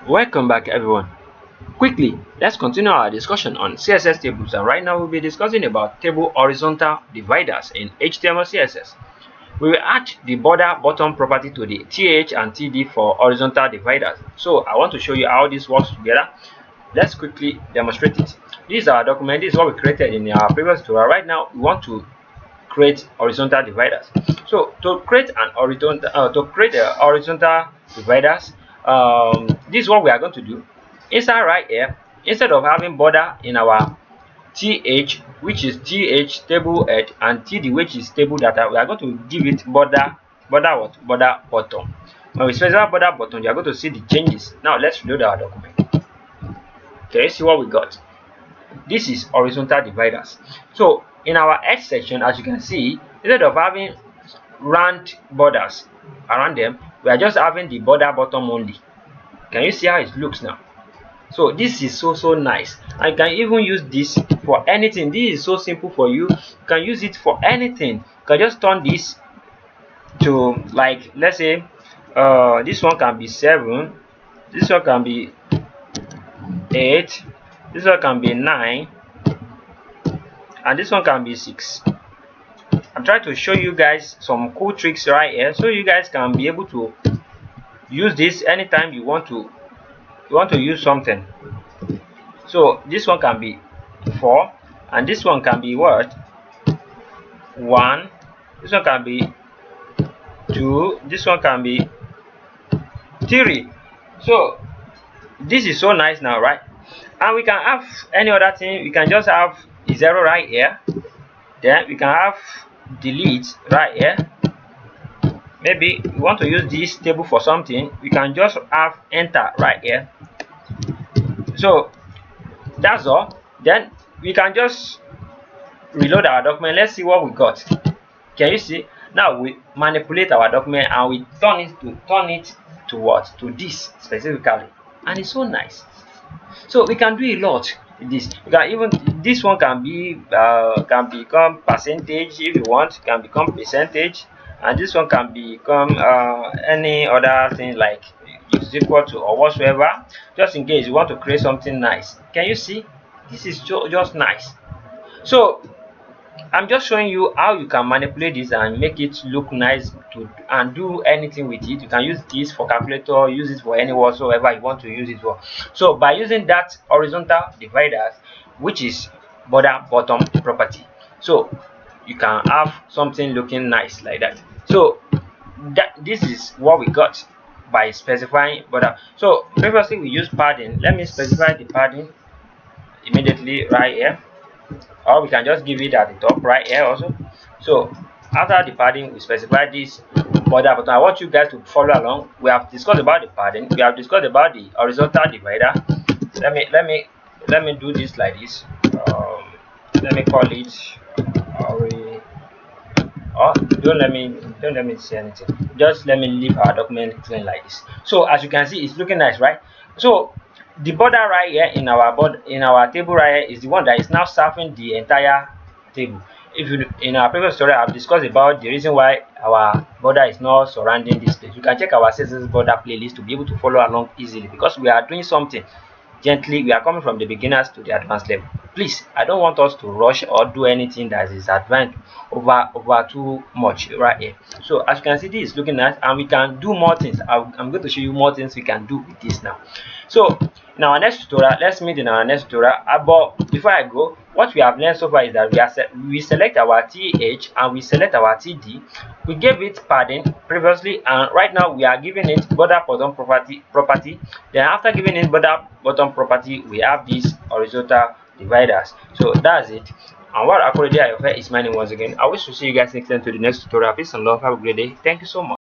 Welcome back everyone. Quickly, let's continue our discussion on CSS tables, and right now we'll be discussing about table horizontal dividers in HTML CSS. We will add the border bottom property to the TH and TD for horizontal dividers. So I want to show you how this works together. Let's quickly demonstrate it. This is our document. This is what we created in our previous tutorial. Right now we want to create horizontal dividers. So to create a horizontal dividers, this is what we are going to do. Inside right here, instead of having border in our th, which is th table head, and td, which is table data, we are going to give it border bottom. When we specify border bottom, you are going to see the changes. Now let's reload our document. Okay, see what we got. This is horizontal dividers. So in our edge section, as you can see, instead of having round borders around them, we are just having the border bottom only. Can you see how it looks now? So this is so nice. I can even use this for anything. This is so simple for you. You can use it for anything. You can just turn this to, like, let's say this one can be 7, this one can be 8, this one can be 9, and this one can be 6. I'm trying to show you guys some cool tricks right here, so you guys can be able to use this anytime you want to use something. So this one can be 4, and this one can be what, 1, this one can be 2, this one can be 3. So this is so nice now, right? And we can have any other thing. We can just have a 0 right here, then we can have delete right here. Maybe we want to use this table for something, we can just have enter right here. So that's all. Then we can just reload our document. Let's see what we got. Can you see? Now we manipulate our document and we turn it to what? To this specifically, and it's so nice. So we can do a lot with this. We can even, this one can be can become percentage if you want, can become percentage, and this one can become any other thing like is equal to or whatsoever, just in case you want to create something nice. Can you see? This is just nice. So I'm just showing you how you can manipulate this and make it look nice and do anything with it. You can use this for calculator, use it for any whatsoever you want to use it for. So by using that horizontal dividers, which is border bottom property, so you can have something looking nice like that. So this is what we got by specifying border. So previously we used padding. Let me specify the padding immediately right here, or we can just give it at the top right here also. So after the padding, we specify this border button. I want you guys to follow along. We have discussed about the padding, we have discussed about the horizontal divider. Let me do this like this. Let me call it don't let me say anything, just let me leave our document clean like this. So as you can see, it's looking nice, right? So the border right here in our table right here is the one that is now serving the entire table. If you, in our previous story, I've discussed about the reason why our border is not surrounding this place. You can check our CSS border playlist to be able to follow along easily, because we are doing something gently. We are coming from the beginners to the advanced level. Please, I don't want us to rush or do anything that is advanced over too much right here. So as you can see, this is looking nice, and we can do more things. I'm going to show you more things we can do with this now. So in our next tutorial, let's meet in our next tutorial. But before I go, what we have learned so far is that we select our th and we select our td. We gave it padding previously, and right now we are giving it border bottom property. Then after giving it border bottom property, we have these horizontal dividers. So that's it. And what akorede ayofe is my name once again. I wish to see you guys next time to the next tutorial. Peace and love. Have a great day. Thank you so much.